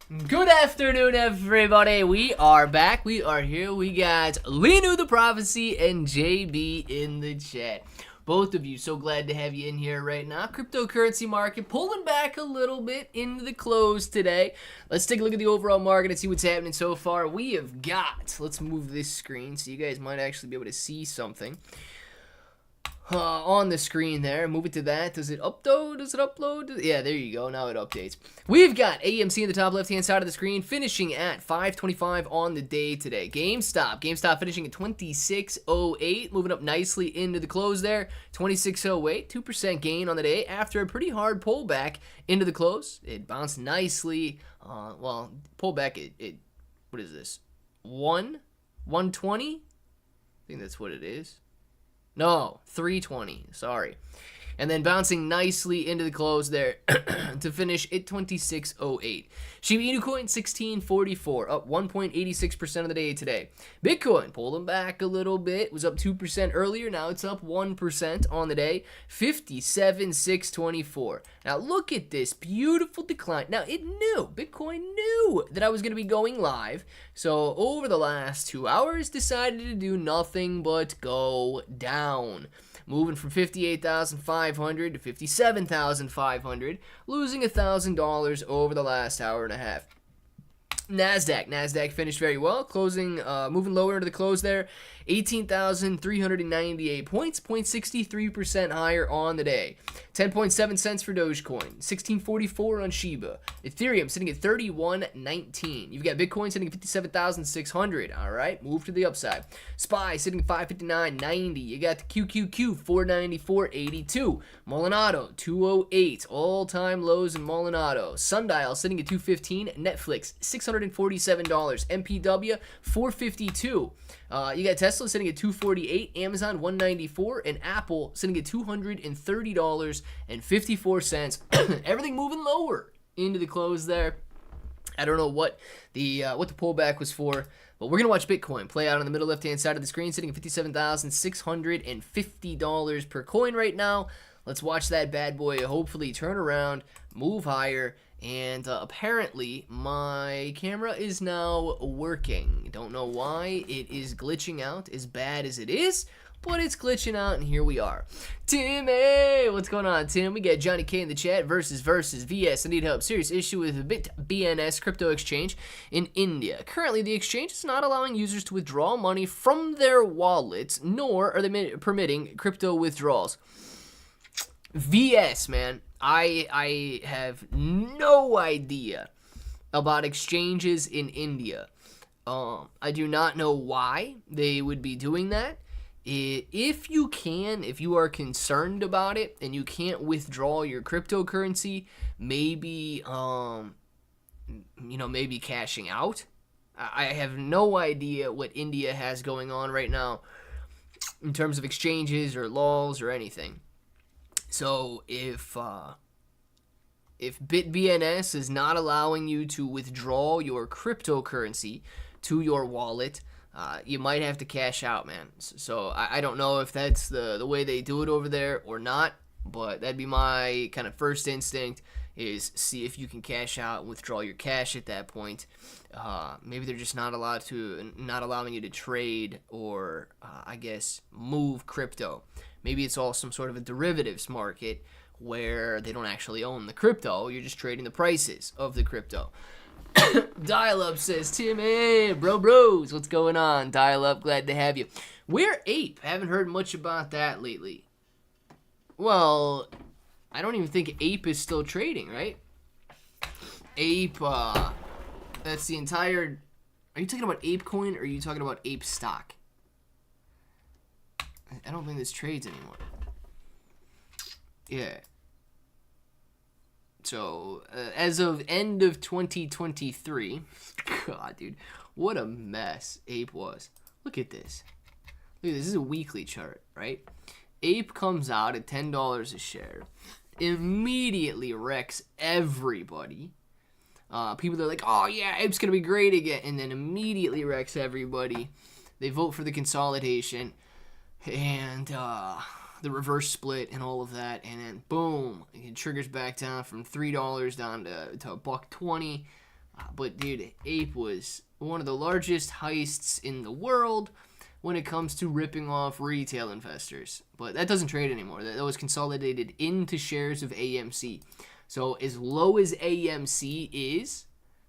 Good afternoon, everybody. We are back. We are here. We got Inu the Prophecy and JB in the chat. Both of you, so glad to have you in here right now. Cryptocurrency market pulling back a little bit into the close today. Let's take a look at the overall market and see what's happening so far. We have got, let's move this screen so you guys might actually be able to see something on the screen there. Move it to that. Does it upload? Does it upload? Yeah, there you go. Now it updates. We've got AMC in the top left-hand side of the screen, finishing at 525 on the day today. GameStop finishing at 2608, moving up nicely into the close there. 2608, 2% gain on the day after a pretty hard pullback into the close. It bounced nicely. Well, pullback. What is this? 120? I think that's what it is. No, 320, sorry. And then bouncing nicely into the close there to finish at 2608. Shiba Inu Coin 1644, up 1.86% of the day today. Bitcoin pulling back a little bit, was up 2% earlier, now it's up 1% on the day, 57,624. Now look at this beautiful decline. Now Bitcoin knew that I was going to be going live, so over the last 2 hours decided to do nothing but go down. Moving from 58,500 to 57,500, losing $1,000 over the last hour and a half. Nasdaq finished very well, closing, moving lower into the close there, 18,398 points, 0.63% higher on the day. 10.7 cents for Dogecoin, 1644 on Shiba. Ethereum sitting at 31.19. You've got Bitcoin sitting at 57,600. All right, move to the upside. SPY sitting at 559.90. You got the QQQ 494.82. Molinado 208. All-time lows in Molinado. Sundial sitting at 215. Netflix $647. MPW 452. You got Tesla sitting at $248, Amazon $194, and Apple sitting at $230.54. Everything moving lower into the close there. I don't know what the pullback was for, but we're gonna watch Bitcoin play out on the middle left-hand side of the screen, sitting at $57,650 per coin right now. Let's watch that bad boy hopefully turn around, move higher. And apparently my camera is now working. Don't know why it is glitching out as bad as it is, but it's glitching out, and here we are. Timmy, what's going on, Tim? We got Johnny K in the chat. Versus VS. I need help. Serious issue with BNS crypto exchange in India. Currently, the exchange is not allowing users to withdraw money from their wallets, nor are they permitting crypto withdrawals. VS, man. I have no idea about exchanges in India. I do not know why they would be doing that. If you are concerned about it and you can't withdraw your cryptocurrency, maybe maybe cashing out. I have no idea what India has going on right now in terms of exchanges or laws or anything. So if BitBNS is not allowing you to withdraw your cryptocurrency to your wallet, you might have to cash out, man. So I don't know if that's the way they do it over there or not, but that'd be my kind of first instinct, is see if you can cash out and withdraw your cash at that point. Maybe they're just not allowing you to trade or I guess move crypto. Maybe it's all some sort of a derivatives market where they don't actually own the crypto. You're just trading the prices of the crypto. Dial-Up says, Tim, hey, bros, what's going on? Dial-Up, glad to have you. Where Ape? Haven't heard much about that lately. Well, I don't even think Ape is still trading, right? Ape, that's the entire... Are you talking about ApeCoin or are you talking about Ape stock? I don't think this trades anymore. Yeah. So, as of end of 2023, God, dude, what a mess Ape was. Look at this. Look at this. This is a weekly chart, right? Ape comes out at $10 a share, immediately wrecks everybody. People are like, oh yeah, Ape's gonna be great again, and then immediately wrecks everybody. They vote for the consolidation, and the reverse split and all of that, and then boom, it triggers back down from $3 down to $1.20. But dude, Ape was one of the largest heists in the world when it comes to ripping off retail investors. But that doesn't trade anymore. That was consolidated into shares of AMC. So as low as AMC is,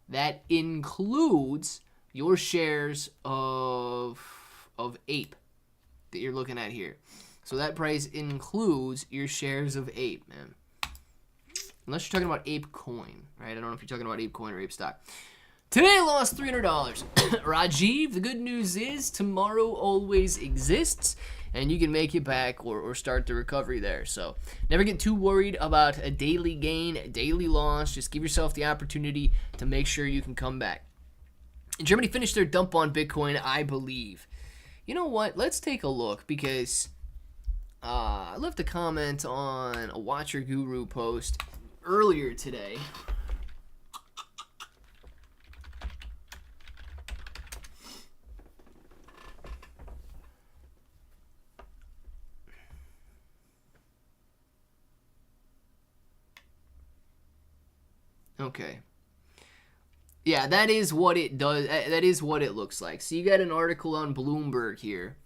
that includes your shares of Ape that you're looking at here. So that price includes your shares of Ape, man. Unless you're talking about Ape Coin, right? I don't know if you're talking about Ape Coin or Ape stock. Today I lost $300. Rajiv, the good news is tomorrow always exists, and you can make it back or start the recovery there. So never get too worried about a daily gain, a daily loss. Just give yourself the opportunity to make sure you can come back. Germany finished their dump on Bitcoin, I believe. You know what? Let's take a look, because I left a comment on a Watcher Guru post earlier today. Okay. Yeah, that is what it does. That is what it looks like. So you got an article on Bloomberg here.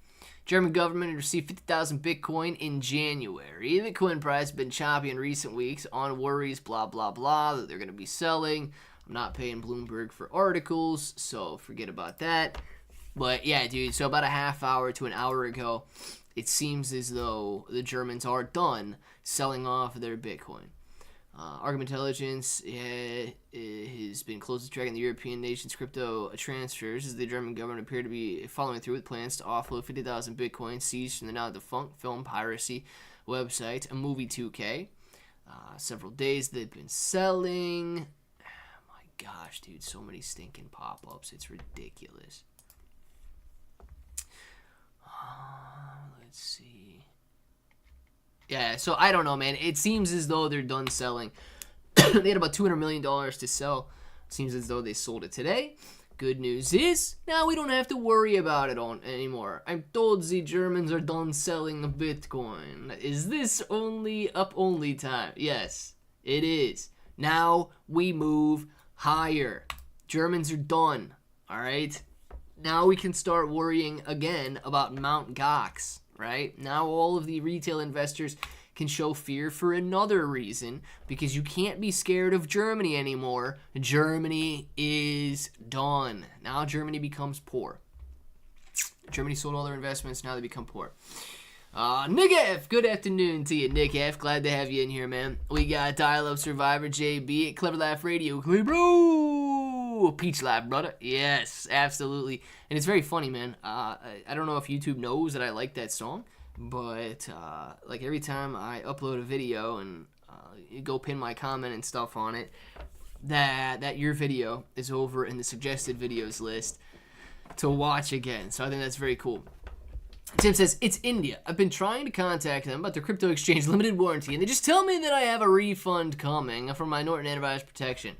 German government had received 50,000 Bitcoin in January. The Bitcoin price has been choppy in recent weeks on worries, blah, blah, blah, that they're going to be selling. I'm not paying Bloomberg for articles, so forget about that. But yeah, dude, so about a half hour to an hour ago, it seems as though the Germans are done selling off their Bitcoin. Argument Intelligence has been closely tracking the European nation's crypto transfers as the German government appeared to be following through with plans to offload 50,000 Bitcoin seized from the now defunct film piracy website, a movie 2K. Several days they've been selling. Oh my gosh, dude, so many stinking pop-ups. It's ridiculous. Let's see. Yeah, so I don't know, man. It seems as though they're done selling. They had about $200 million to sell. Seems as though they sold it today. Good news is, now we don't have to worry about it anymore. I'm told the Germans are done selling Bitcoin. Is this only time? Yes, it is. Now we move higher. Germans are done, all right? Now we can start worrying again about Mt. Gox. Right? Now all of the retail investors can show fear for another reason, because you can't be scared of Germany anymore. Germany is done. Now Germany becomes poor. Germany sold all their investments, now they become poor. Nick F, good afternoon to you, Nick F. Glad to have you in here, man. We got Dial-Up Survivor JB at Clever Laugh Radio. Bro! Peach Laugh, brother. Yes, absolutely. And it's very funny, man. I don't know if YouTube knows that I like that song, but like every time I upload a video and you go pin my comment and stuff on it, that your video is over in the suggested videos list to watch again. So I think that's very cool. Tim says, it's India. I've been trying to contact them about their crypto exchange limited warranty, and they just tell me that I have a refund coming from my Norton Antivirus Protection.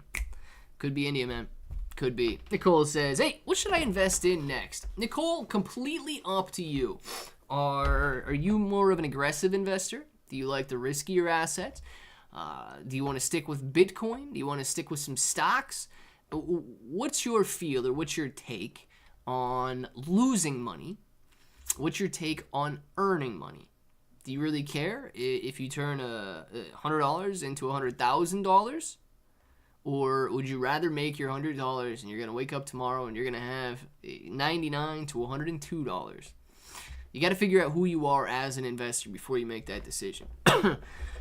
Could be India, man. Could be. Nicole says, hey, what should I invest in next? Nicole, completely up to you. Are you more of an aggressive investor? Do you like the riskier assets? Do you want to stick with Bitcoin? Do you want to stick with some stocks? What's your feel or what's your take on losing money? What's your take on earning money? Do you really care if you turn $100 into $100,000? Or would you rather make your $100 and you're going to wake up tomorrow and you're going to have $99 to $102? You got to figure out who you are as an investor before you make that decision.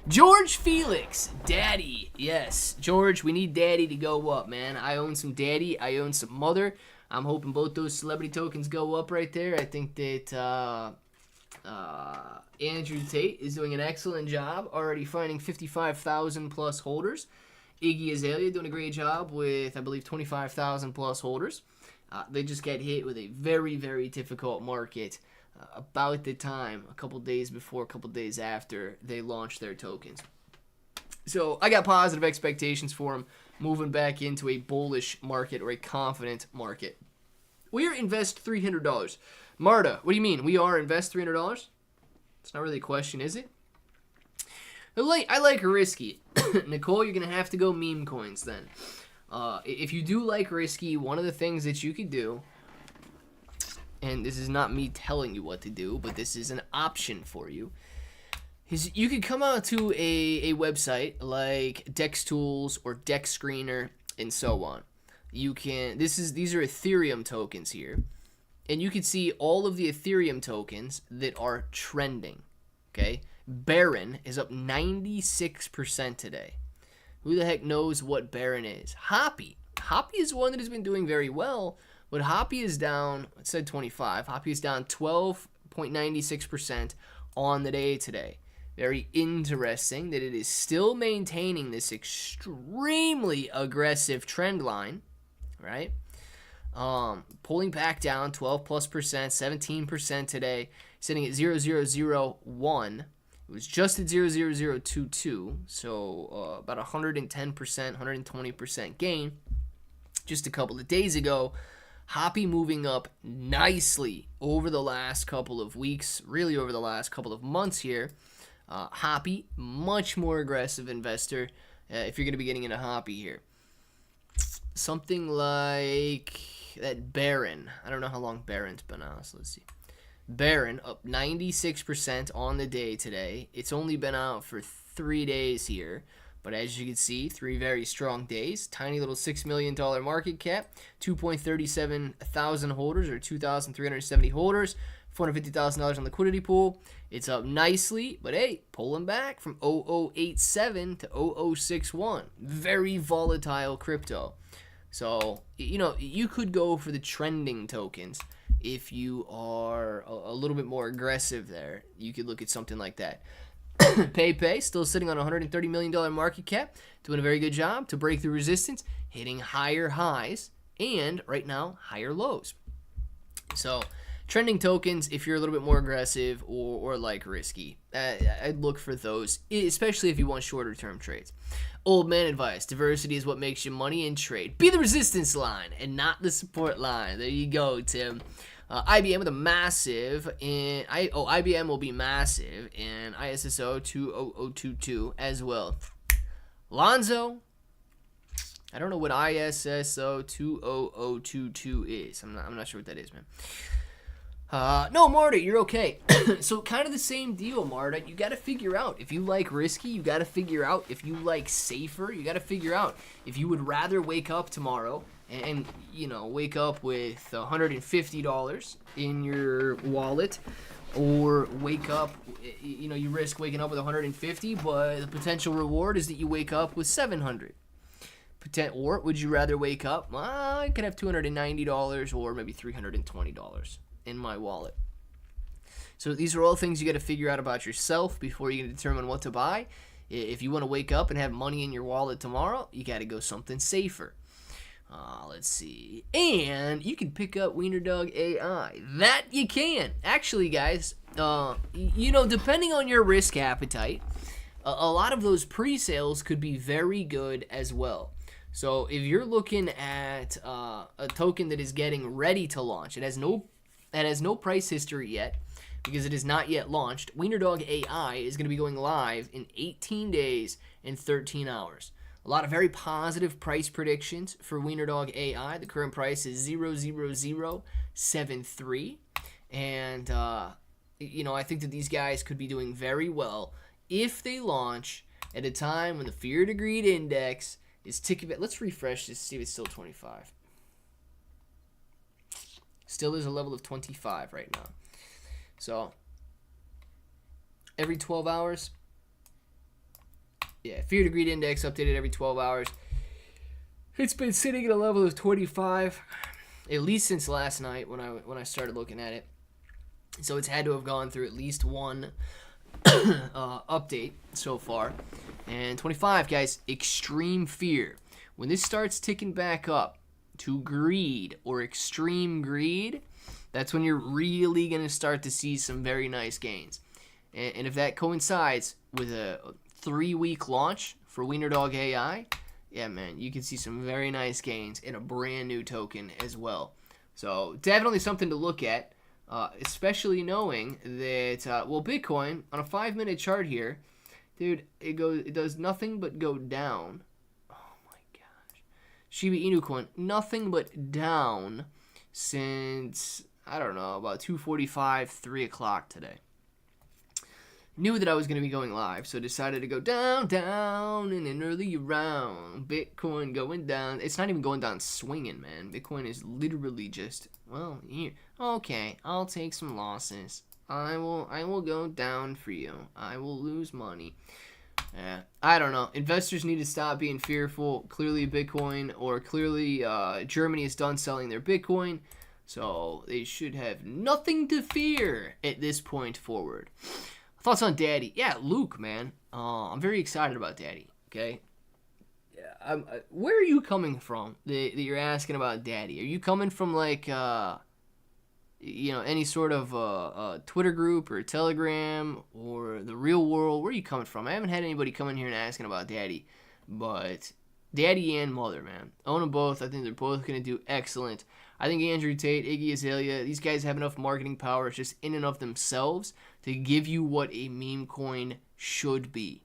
George Felix, Daddy. Yes, George, we need Daddy to go up, man. I own some Daddy. I own some Mother. I'm hoping both those celebrity tokens go up right there. I think that Andrew Tate is doing an excellent job, already finding 55,000 plus holders. Iggy Azalea doing a great job with, I believe, 25,000 plus holders. They just got hit with a very, very difficult market about the time, a couple days before, a couple days after they launched their tokens. So I got positive expectations for them moving back into a bullish market or a confident market. We are invest $300. Marta, what do you mean? We are invest $300? It's not really a question, is it? I like risky. Nicole, you're going to have to go meme coins then. If you do like risky, one of the things that you could do, and this is not me telling you what to do, but this is an option for you, is you could come out to a website like Dex Tools or Dex Screener and so on. You can, these are Ethereum tokens here, and you can see all of the Ethereum tokens that are trending. Okay, Baron is up 96% today. Who the heck knows what Baron is? Hoppy is one that has been doing very well, but Hoppy is down, it said 25. Hoppy is down 12.96% on the day today. Very interesting that it is still maintaining this extremely aggressive trend line, right? Pulling back down 12+%, 17% today, sitting at 0.0001. It was just at 0.0022, so about 110%, 120% gain just a couple of days ago. Hoppy moving up nicely over the last couple of weeks, really over the last couple of months here. Hoppy, much more aggressive investor if you're going to be getting into Hoppy here. Something like that Baron. I don't know how long Baron's been out, so let's see. Baron up 96% on the day today. It's only been out for 3 days here, but as you can see, 3 very strong days. Tiny little $6 million market cap, 2.37 thousand holders or 2,370 holders, $450,000 on liquidity pool. It's up nicely, but hey, pulling back from 0087 to 0061. Very volatile crypto. So, you know, you could go for the trending tokens if you are a little bit more aggressive there. You could look at something like that. Pepe, still sitting on a $130 million market cap, doing a very good job to break through resistance, hitting higher highs, and right now, higher lows. So, trending tokens, if you're a little bit more aggressive or like risky, I'd look for those, especially if you want shorter term trades. Old man advice: diversity is what makes you money in trade. Be the resistance line and not the support line. There you go, Tim. IBM with a massive, and IBM will be massive, and ISSO 20022 as well. Lonzo, I don't know what ISSO 20022 is. I'm not sure what that is, man. No, Marta, you're okay. So kind of the same deal, Marta. You got to figure out if you like risky. You got to figure out if you like safer. You got to figure out if you would rather wake up tomorrow and you know, wake up with $150 in your wallet, or wake up, you know, you risk waking up with 150, but the potential reward is that you wake up with 700. Or would you rather wake up, I could have $290 or maybe $320 in my wallet. So these are all things you got to figure out about yourself before you can determine what to buy. If you want to wake up and have money in your wallet tomorrow, you got to go something safer. Let's see. And you can pick up WienerDog AI. That you can. Actually, guys, you know, depending on your risk appetite, a lot of those pre-sales could be very good as well. So if you're looking at a token that is getting ready to launch, it has no price history yet because it is not yet launched. WienerDog AI is going to be going live in 18 days and 13 hours. A lot of very positive price predictions for WienerDog AI. The current price is 0.0073. And, you know, I think that these guys could be doing very well if they launch at a time when the Fear to Greed Index is ticking. Let's refresh this, see if it's still 25. Still is a level of 25 right now. So, every 12 hours. Yeah, Fear to Greed Index updated every 12 hours. It's been sitting at a level of 25, at least since last night when I started looking at it. So it's had to have gone through at least one update so far. And 25, guys, extreme fear. When this starts ticking back up to greed or extreme greed, that's when you're really going to start to see some very nice gains. And if that coincides with a 3-week launch for WienerDog AI, yeah, man, you can see some very nice gains in a brand new token as well. So definitely something to look at, especially knowing that, well, Bitcoin on a 5-minute chart here, dude, it does nothing but go down. Oh my gosh, Shiba Inu Coin, nothing but down since, I don't know, about 2:45, 3 o'clock today. Knew that I was going to be going live, so decided to go down in an early round. Bitcoin going down. It's not even going down swinging, man. Bitcoin is literally just, well, here. Okay, I'll take some losses. I will go down for you. I will lose money. I don't know. Investors need to stop being fearful. Clearly Bitcoin, or clearly Germany is done selling their Bitcoin. So they should have nothing to fear at this point forward. Thoughts on Daddy? Yeah, Luke, man. I'm very excited about Daddy. Okay. Yeah. Where are you coming from that you're asking about Daddy? Are you coming from like, any sort of Twitter group or Telegram or the real world? Where are you coming from? I haven't had anybody come in here and asking about Daddy, but Daddy and Mother, man. Own them both. I think they're both going to do excellent. I think Andrew Tate, Iggy Azalea, these guys have enough marketing power just in and of themselves to give you what a meme coin should be.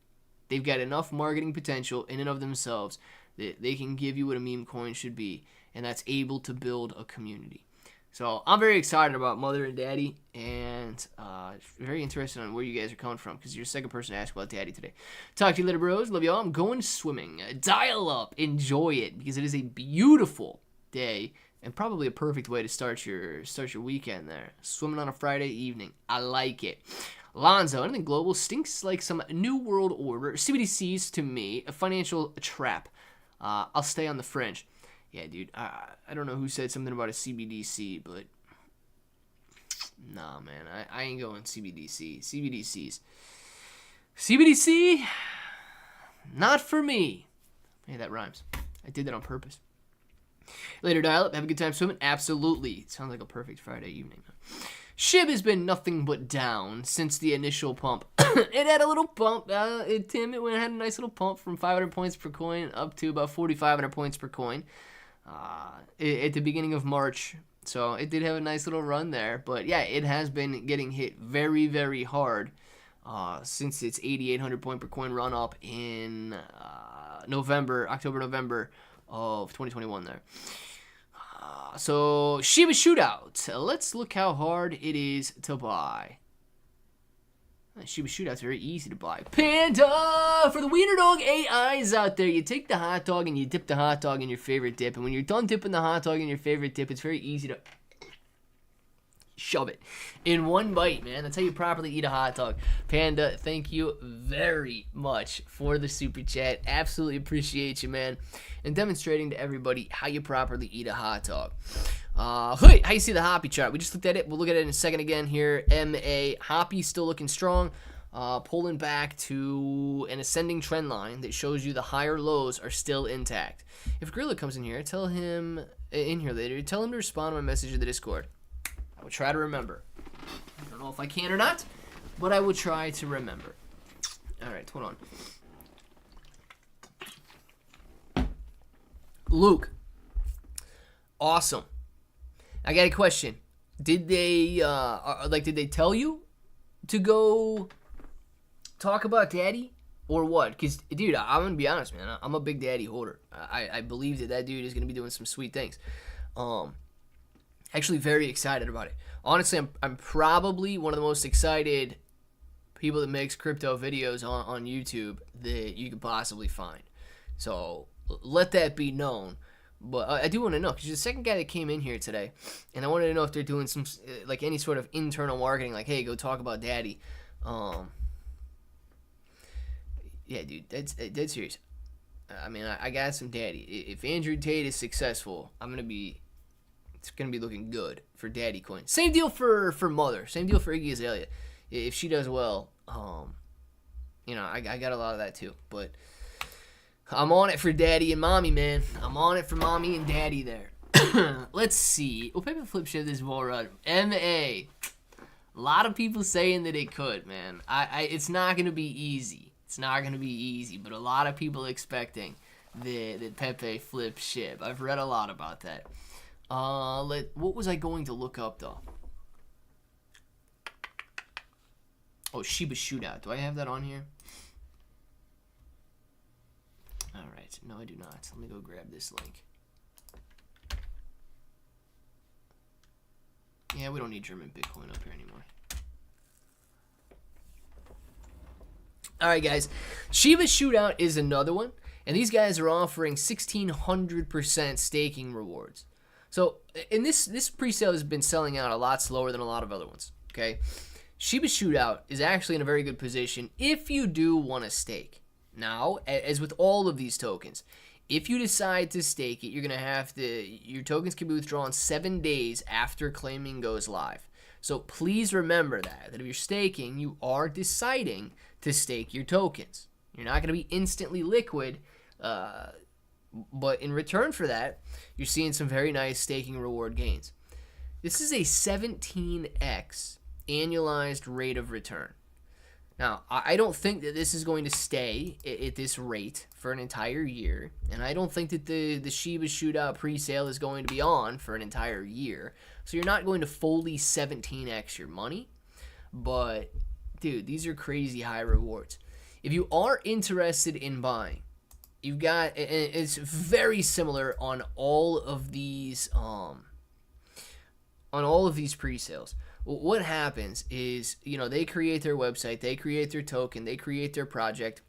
They've got enough marketing potential in and of themselves that they can give you what a meme coin should be, and that's able to build a community. So I'm very excited about Mother and Daddy, and very interested on where you guys are coming from, because you're the second person to ask about Daddy today. Talk to you later, bros. Love y'all. I'm going swimming. Dial up. Enjoy it, because it is a beautiful day and probably a perfect way to start your weekend there. Swimming on a Friday evening. I like it. Lonzo, anything global stinks like some new world order. CBDCs, to me, a financial trap. I'll stay on the fringe. Yeah, dude, I don't know who said something about a CBDC, but nah, man, I ain't going CBDC. CBDC, not for me. Hey, that rhymes. I did that on purpose. Later, dial up. Have a good time swimming. Absolutely. It sounds like a perfect Friday evening. SHIB has been nothing but down since the initial pump. It had a little pump. It had a nice little pump from 500 points per coin up to about 4,500 points per coin at the beginning of March. So it did have a nice little run there. But yeah, it has been getting hit very, very hard since its 8,800 point per coin run up in October, November of 2021 there. So Shiba Shootout. Let's look how hard it is to buy. Shiba Shootout's very easy to buy. Panda! For the wiener dog AIs out there, you take the hot dog and you dip the hot dog in your favorite dip. And when you're done dipping the hot dog in your favorite dip, it's very easy to shove it in one bite, man. That's how you properly eat a hot dog. Panda, thank you very much for the super chat. Absolutely appreciate you, man, and demonstrating to everybody how you properly eat a hot dog. Hey, how you see the Hoppy chart? We just looked at it. We'll look at it in a second again here. MA Hoppy still looking strong, pulling back to an ascending trend line that shows you the higher lows are still intact. If Gorilla comes in here, tell him to respond to my message in the Discord. I will try to remember. I don't know if I can or not, but I will try to remember. All right, hold on. Luke. Awesome. I got a question. Did they tell you to go talk about Daddy or what? Because, dude, I'm going to be honest, man. I'm a big Daddy holder. I believe that dude is going to be doing some sweet things. Actually very excited about it. Honestly, I'm probably one of the most excited people that makes crypto videos on YouTube that you could possibly find. So let that be known. But I do want to know, because you're the second guy that came in here today, and I wanted to know if they're doing some, like, any sort of internal marketing, like, hey, go talk about Daddy. Yeah, dude, that's serious. I mean, I got some Daddy. If Andrew Tate is successful, it's gonna be looking good for Daddy Coin. Same deal for Mother. Same deal for Iggy Azalea. If she does well, I got a lot of that too. But I'm on it for Daddy and Mommy, man. I'm on it for Mommy and Daddy there. Let's see. Oh, Pepe flip shift this ball run. MA. A lot of people saying that it could, man. It's not gonna be easy. It's not gonna be easy, but a lot of people expecting that Pepe flip SHIB. I've read a lot about that. What was I going to look up though? Oh, Shiba Shootout. Do I have that on here? Alright, no I do not. Let me go grab this link. Yeah, we don't need German Bitcoin up here anymore. All right, guys. Shiba Shootout is another one, and these guys are offering 1,600% staking rewards. So, and this pre-sale has been selling out a lot slower than a lot of other ones, okay? Shiba Shootout is actually in a very good position if you do want to stake. Now, as with all of these tokens, if you decide to stake it, you're going to have to, your tokens can be withdrawn 7 days after claiming goes live. So please remember that if you're staking, you are deciding to stake your tokens. You're not going to be instantly liquid, but in return for that, you're seeing some very nice staking reward gains. This is a 17x annualized rate of return. Now, I don't think that this is going to stay at this rate for an entire year, and I don't think that the Shiba Shootout pre-sale is going to be on for an entire year. So you're not going to fully 17x your money, but dude, these are crazy high rewards. If you are interested in buying, you've got, it's very similar on all of these pre-sales. What happens is, they create their website, they create their token, they create their project,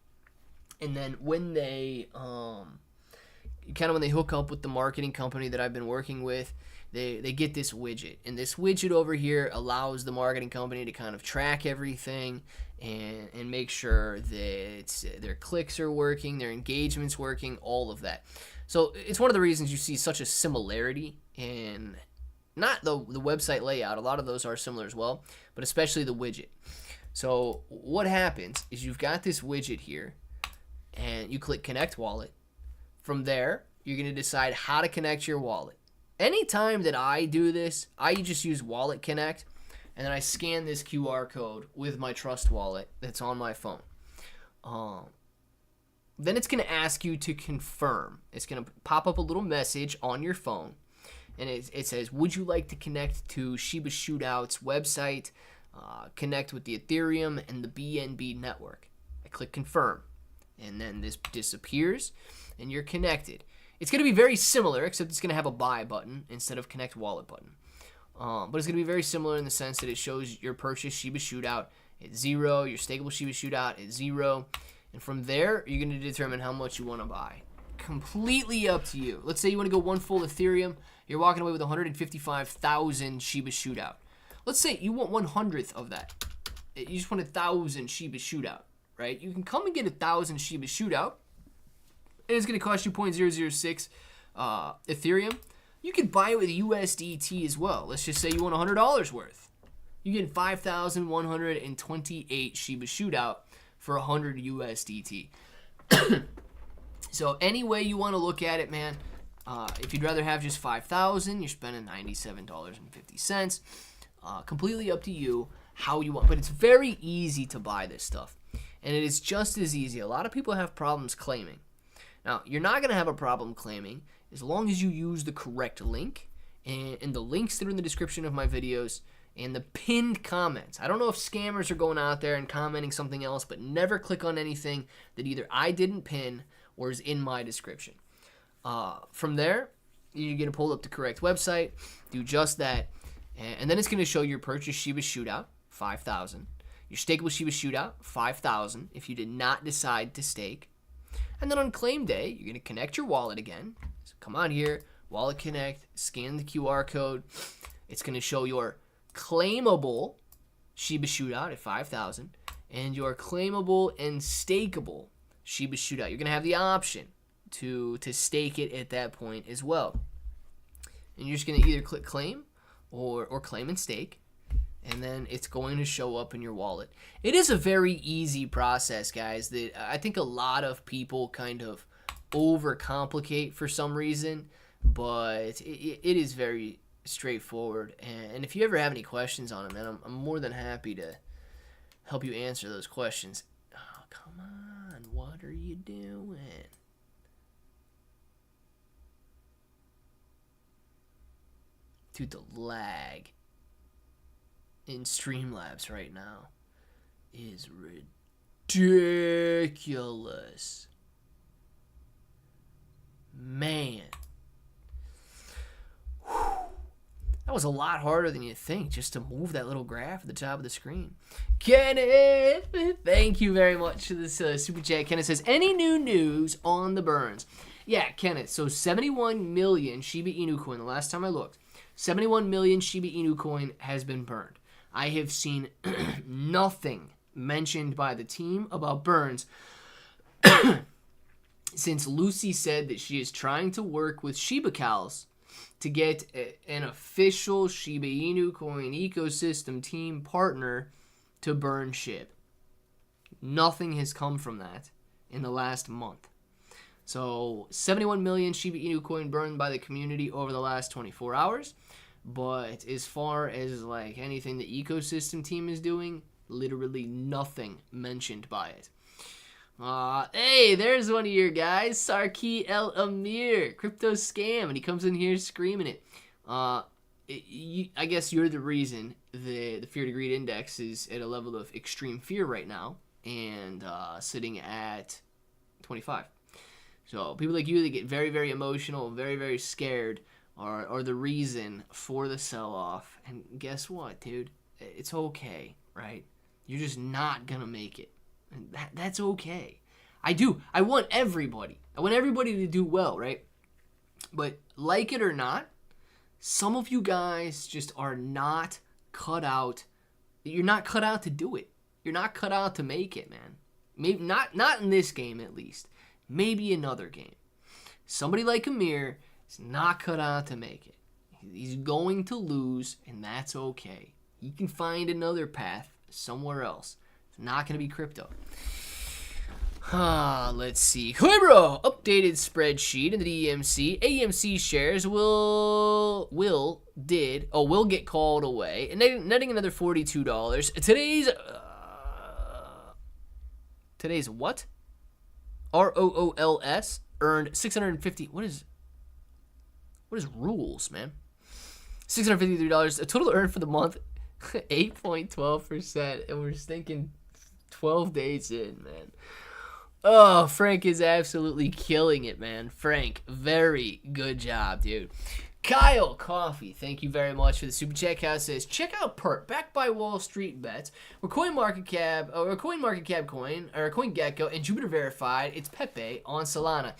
and then when they when they hook up with the marketing company that I've been working with, they get this widget, and this widget over here allows the marketing company to kind of track everything and make sure that their clicks are working, their engagement's working, all of that. So it's one of the reasons you see such a similarity in not the website layout. A lot of those are similar as well, but especially the widget. So what happens is you've got this widget here, and you click Connect Wallet. From there, you're going to decide how to connect your wallet. Anytime that I do this, I just use Wallet Connect, and then I scan this QR code with my Trust Wallet that's on my phone. Then it's going to ask you to confirm. It's going to pop up a little message on your phone, and it says, would you like to connect to Shiba Shootout's website, connect with the Ethereum and the BNB network? I click confirm, and then this disappears, and you're connected. It's going to be very similar, except it's going to have a buy button instead of connect wallet button. But it's going to be very similar in the sense that it shows your purchase Shiba Shootout at 0, your stakeable Shiba Shootout at 0, and from there, you're going to determine how much you want to buy. Completely up to you. Let's say you want to go one full Ethereum. You're walking away with 155,000 Shiba Shootout. Let's say you want 1/100th of that. You just want 1,000 Shiba Shootout, right? You can come and get 1,000 Shiba Shootout, and it's going to cost you 0.006 Ethereum. You can buy it with USDT as well. Let's just say you want $100 worth. You get 5,128 Shiba Shootout for 100 USDT. So any way you want to look at it, man, if you'd rather have just 5,000, you're spending $97.50. Completely up to you how you want. But it's very easy to buy this stuff. And it is just as easy. A lot of people have problems claiming. Now, you're not going to have a problem claiming as long as you use the correct link and the links that are in the description of my videos and the pinned comments. I don't know if scammers are going out there and commenting something else, but never click on anything that either I didn't pin or is in my description. From there, you're going to pull up the correct website, do just that, and then it's going to show your purchase Shiba Shootout, 5,000. Your stakeable Shiba Shootout, 5,000 if you did not decide to stake. And then on claim day, you're going to connect your wallet again. So come on here, wallet connect, scan the QR code. It's going to show your claimable Shiba Shootout at 5,000 and your claimable and stakeable Shiba Shootout. You're going to have the option to stake it at that point as well. And you're just going to either click claim or claim and stake. And then it's going to show up in your wallet. It is a very easy process, guys, that I think a lot of people kind of overcomplicate for some reason, but it is very straightforward. And if you ever have any questions on it, man, I'm more than happy to help you answer those questions. Oh, come on. What are you doing? Dude, the lag in Streamlabs right now is ridiculous. Man. Whew. That was a lot harder than you think, just to move that little graph at the top of the screen. Kenneth, thank you very much for this super chat. Kenneth says, any new news on the burns? Yeah, Kenneth, so 71 million Shiba Inu coin, the last time I looked, 71 million Shiba Inu coin has been burned. I have seen nothing mentioned by the team about burns since Lucy said that she is trying to work with Shiba Cows to get an official Shiba Inu coin ecosystem team partner to burn SHIB. Nothing has come from that in the last month. So 71 million Shiba Inu coin burned by the community over the last 24 hours. But as far as like anything the ecosystem team is doing, literally nothing mentioned by it. Hey, there's one of your guys, Sarki El Amir, crypto scam, and he comes in here screaming it. I guess you're the reason the fear to greed index is at a level of extreme fear right now, and sitting at 25. So people like you that get very, very emotional, very, very scared, are the reason for the sell-off. And guess what, dude? It's okay, right? You're just not gonna make it. And that's okay. I want everybody to do well, right? But like it or not, some of you guys just are not cut out. You're not cut out to do it. You're not cut out to make it, man. Maybe not in this game at least. Maybe another game. Somebody like Amir is not cut out to make it. He's going to lose, and that's okay. You can find another path somewhere else. Not going to be crypto. Let's see. Hey, bro! Updated spreadsheet in the AMC. AMC shares will get called away. And netting another $42. Today's what? ROOLS earned 650. What is rules, man? $653. A total earned for the month, 8.12%. And we're thinking 12 days in, man. Oh, Frank is absolutely killing it, man. Frank, very good job, dude. Kyle Coffee, thank you very much for the super chat. Kyle says, check out Perp, backed by Wall Street Bets, or CoinMarketCap coin, or CoinGecko, and Jupiter Verified. It's Pepe on Solana.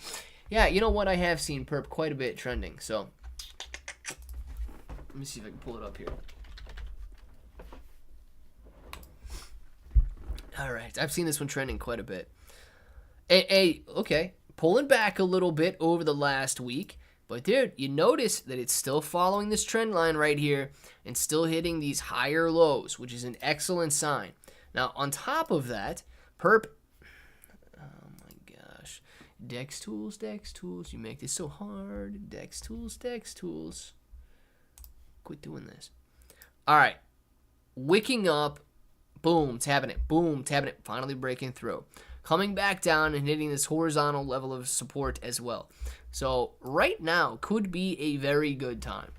Yeah, you know what? I have seen Perp quite a bit trending, so let me see if I can pull it up here. All right, I've seen this one trending quite a bit. Hey, okay, pulling back a little bit over the last week, but dude, you notice that it's still following this trend line right here and still hitting these higher lows, which is an excellent sign. Now, on top of that, Perp, oh my gosh, Dex tools, you make this so hard. Dex tools. Quit doing this. All right, wicking up, boom, tapping it, finally breaking through. Coming back down and hitting this horizontal level of support as well. So right now could be a very good time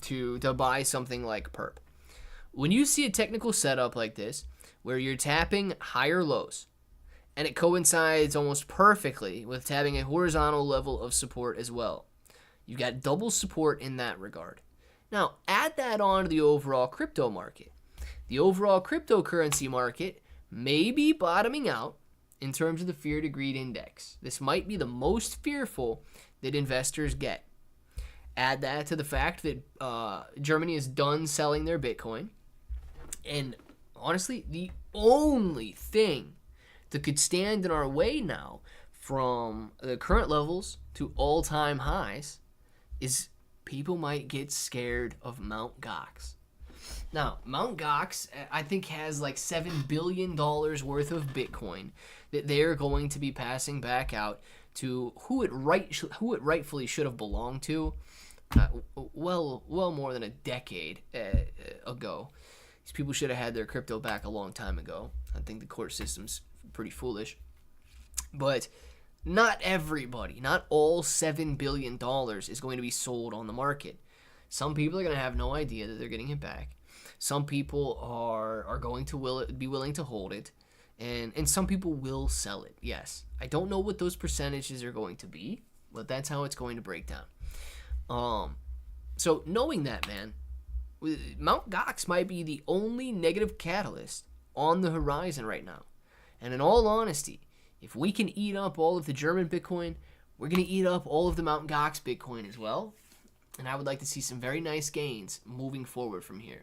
to buy something like Perp. When you see a technical setup like this, where you're tapping higher lows, and it coincides almost perfectly with tapping a horizontal level of support as well. You've got double support in that regard. Now, add that on to the overall crypto market. The overall cryptocurrency market may be bottoming out in terms of the fear to greed index. This might be the most fearful that investors get. Add that to the fact that Germany is done selling their Bitcoin. And honestly, the only thing that could stand in our way now from the current levels to all-time highs is people might get scared of Mt. Gox. Now, Mt. Gox, I think, has like $7 billion worth of Bitcoin that they're going to be passing back out to who it rightfully should have belonged to well more than a decade ago. These people should have had their crypto back a long time ago. I think the court system's pretty foolish. But not everybody, not all $7 billion is going to be sold on the market. Some people are going to have no idea that they're getting it back. Some people are going to be willing to hold it. And some people will sell it, yes. I don't know what those percentages are going to be, but that's how it's going to break down. So knowing that, man, Mt. Gox might be the only negative catalyst on the horizon right now. And in all honesty, if we can eat up all of the German Bitcoin, we're going to eat up all of the Mt. Gox Bitcoin as well. And I would like to see some very nice gains moving forward from here.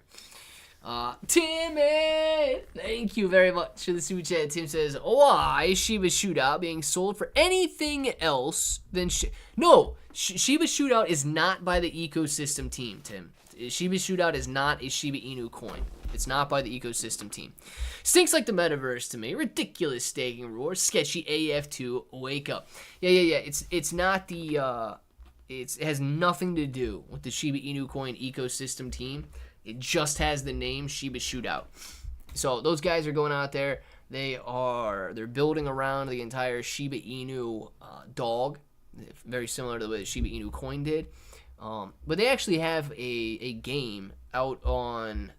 Timmy, thank you very much for the super chat. Tim says, why is Shiba Shootout being sold for anything else than No, Shiba Shootout is not by the ecosystem team, Tim. Shiba Shootout is not a Shiba Inu coin. It's not by the ecosystem team. Stinks like the metaverse to me. Ridiculous staking reward. Sketchy AF2. Wake up. Yeah. It's not the. It has nothing to do with the Shiba Inu coin ecosystem team. It just has the name Shiba Shootout. So those guys are going out there. They're building around the entire Shiba Inu dog, very similar to the way the Shiba Inu coin did. But they actually have a game out on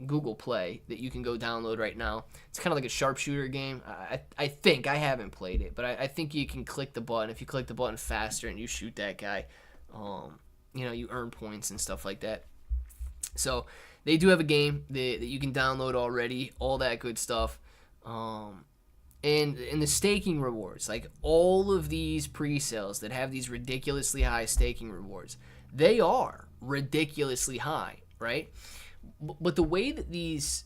Google Play that you can go download right now. It's kind of like a sharpshooter game. I think, I haven't played it, but I think you can click the button. If you click the button faster and you shoot that guy, you earn points and stuff like that. So they do have a game that you can download already, all that good stuff. And the staking rewards, like all of these pre-sales that have these ridiculously high staking rewards, they are ridiculously high, right? But the way that these,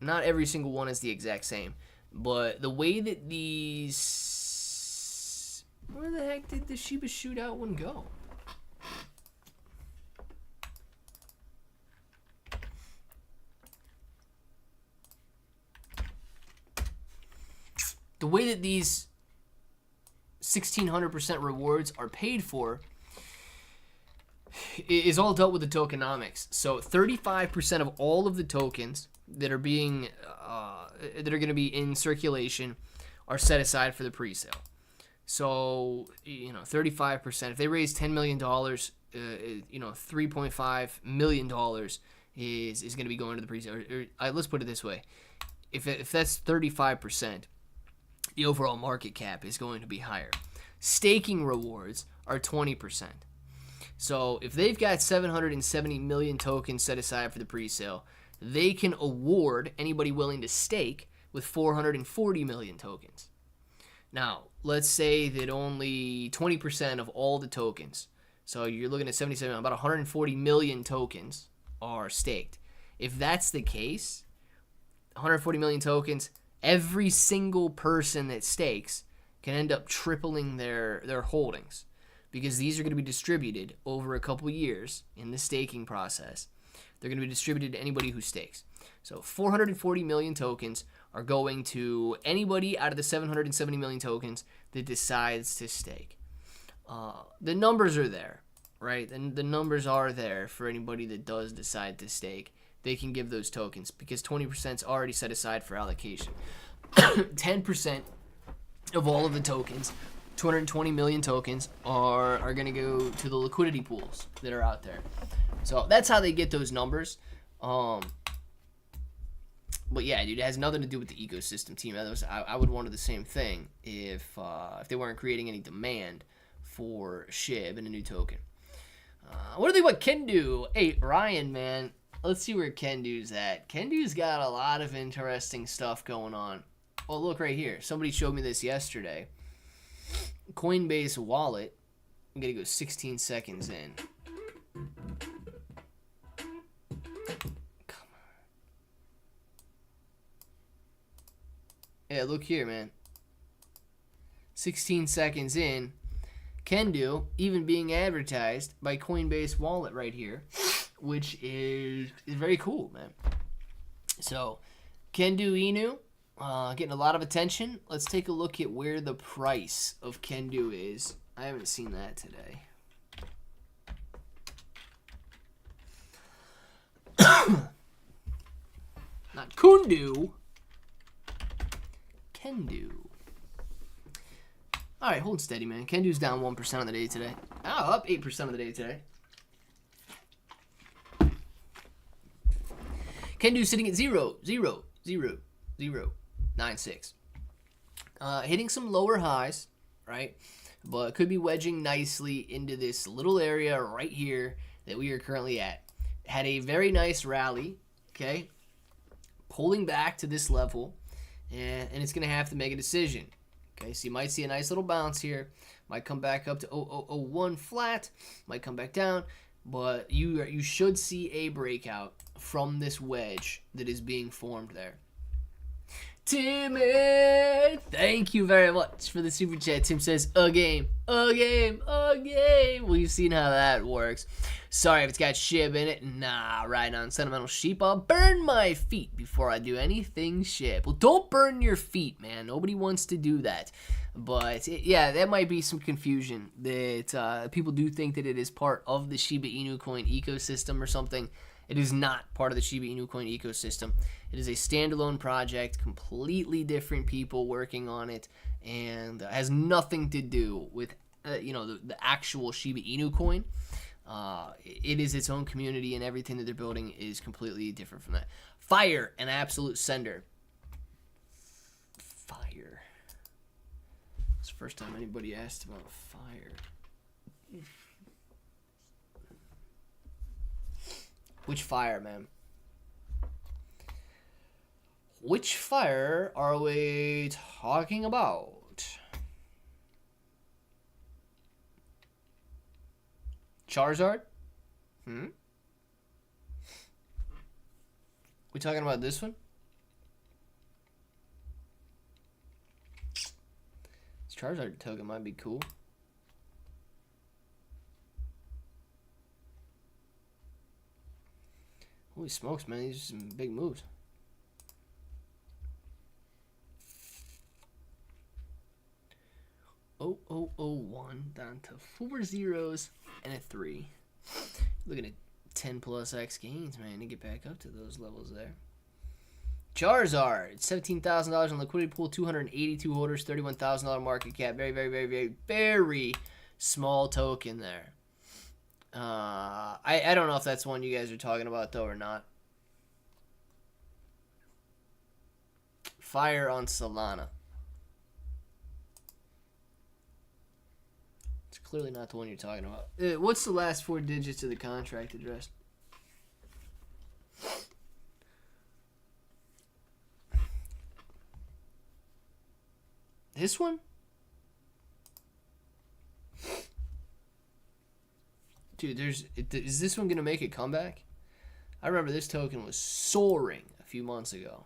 not every single one is the exact same, but the way that these, where the heck did the Shiba Shootout one go? The way that these 1,600% rewards are paid for is all dealt with the tokenomics. So 35% of all of the tokens that are being that are going to be in circulation are set aside for the pre-sale. So 35%. If they raise $10 million, $3.5 million is going to be going to the pre-sale. Let's put it this way: if that's 35%. The overall market cap is going to be higher. Staking rewards are 20%. So if they've got 770 million tokens set aside for the pre-sale, they can award anybody willing to stake with 440 million tokens. Now, let's say that only 20% of all the tokens, so you're looking at 77, about 140 million tokens are staked. If that's the case, 140 million tokens, every single person that stakes can end up tripling their holdings, because these are going to be distributed over a couple years in the staking process. They're going to be distributed to anybody who stakes. So 440 million tokens are going to anybody out of the 770 million tokens that decides to stake. The numbers are there, right? And the numbers are there for anybody that does decide to stake. They can give those tokens because 20% is already set aside for allocation. 10% of all of the tokens, 220 million tokens, are going to go to the liquidity pools that are out there. So that's how they get those numbers. But yeah, dude, it has nothing to do with the ecosystem team. I would wonder the same thing if they weren't creating any demand for SHIB and a new token. What do they want Kendu? Hey, Ryan, man. Let's see where Kendu's at. Kendu's got a lot of interesting stuff going on. Oh, look right here. Somebody showed me this yesterday. Coinbase wallet. I'm going to go 16 seconds in. Come on. Yeah, look here, man. 16 seconds in. Kendu even being advertised by Coinbase wallet right here, which is very cool, man. So, Kendu Inu, getting a lot of attention. Let's take a look at where the price of Kendu is. I haven't seen that today. Not Kundu. Kendu. All right, hold steady, man. Kendu's down 1% of the day today. Oh, up 8% of the day today. Kendu sitting at 0.00096. Hitting some lower highs, right? But could be wedging nicely into this little area right here that we are currently at. had a very nice rally, okay, pulling back to this level, and it's going to have to make a decision. Okay, so you might see a nice little bounce here, might come back up to 0.001 flat, might come back down, but you should see a breakout from this wedge that is being formed there. Timmy, thank you very much for the super chat. Tim says, a game. We've seen how that works. Sorry if it's got SHIB in it. Nah, right on sentimental sheep. I'll burn my feet before I do anything SHIB. Well, don't burn your feet, man. Nobody wants to do that. But, yeah, that might be some confusion that people do think that it is part of the Shiba Inu Coin ecosystem or something. It is not part of the Shiba Inu Coin ecosystem. It is a standalone project, completely different people working on it, and has nothing to do with the actual Shiba Inu coin. It is its own community, and everything that they're building is completely different from that. Fire, an absolute sender. Fire. It's the first time anybody asked about fire. Which fire, man? Which fire are we talking about? Charizard? We talking about this one? This Charizard token might be cool. Holy smokes, man. These are some big moves. Oh, 0.001 down to 4 zeros and a 3. Looking at 10 plus X gains, man, to get back up to those levels there. Charizard, $17,000 on liquidity pool, 282 holders, $31,000 market cap. Very, very, very, very, very small token there. I don't know if that's one you guys are talking about, though, or not. Fire on Solana. It's clearly not the one you're talking about. What's the last 4 digits of the contract address? This one? Dude, is this one going to make a comeback? I remember this token was soaring a few months ago.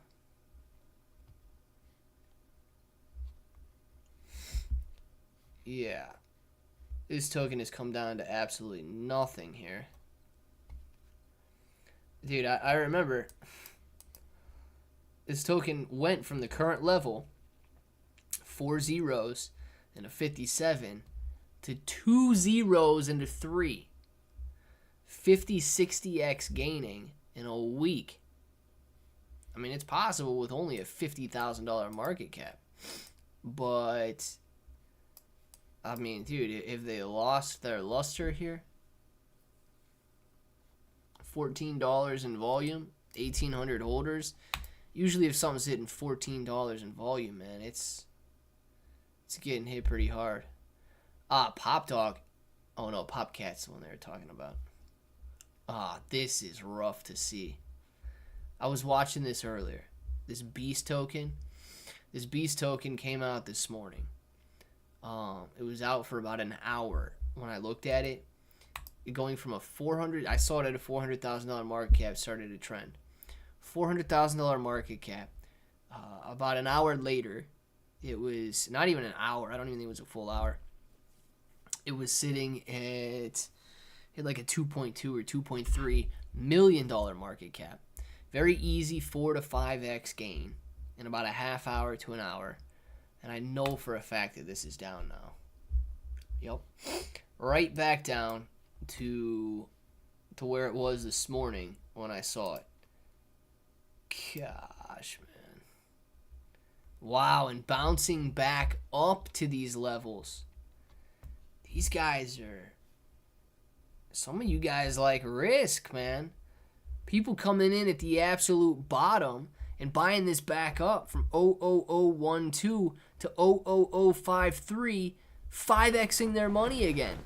Yeah. This token has come down to absolutely nothing here. Dude, I remember this token went from the current level, 4 zeros and a 57, to 2 zeros and a 3. 50, 60x gaining in a week. I mean, it's possible with only a $50,000 market cap. But, I mean, dude, if they lost their luster here, $14 in volume, 1,800 holders. Usually if something's hitting $14 in volume, man, it's getting hit pretty hard. Pop Dog. Oh, no, Popcat's the one they were talking about. This is rough to see. I was watching this earlier. This Beast token. This Beast token came out this morning. It was out for about an hour when I looked at it. Going from a I saw it at a $400,000 market cap, started a trend. $400,000 market cap. About an hour later, it was not even an hour. I don't even think it was a full hour. It was sitting at like a 2.2 or 2.3 million dollar market cap. Very easy 4 to 5x gain in about a half hour to an hour. And I know for a fact that this is down now. Yep. Right back down to where it was this morning when I saw it. Gosh, man. Wow, and bouncing back up to these levels. These guys are... Some of you guys like risk, man. People coming in at the absolute bottom and buying this back up from 0.0012 to 0.0053, 5xing their money again.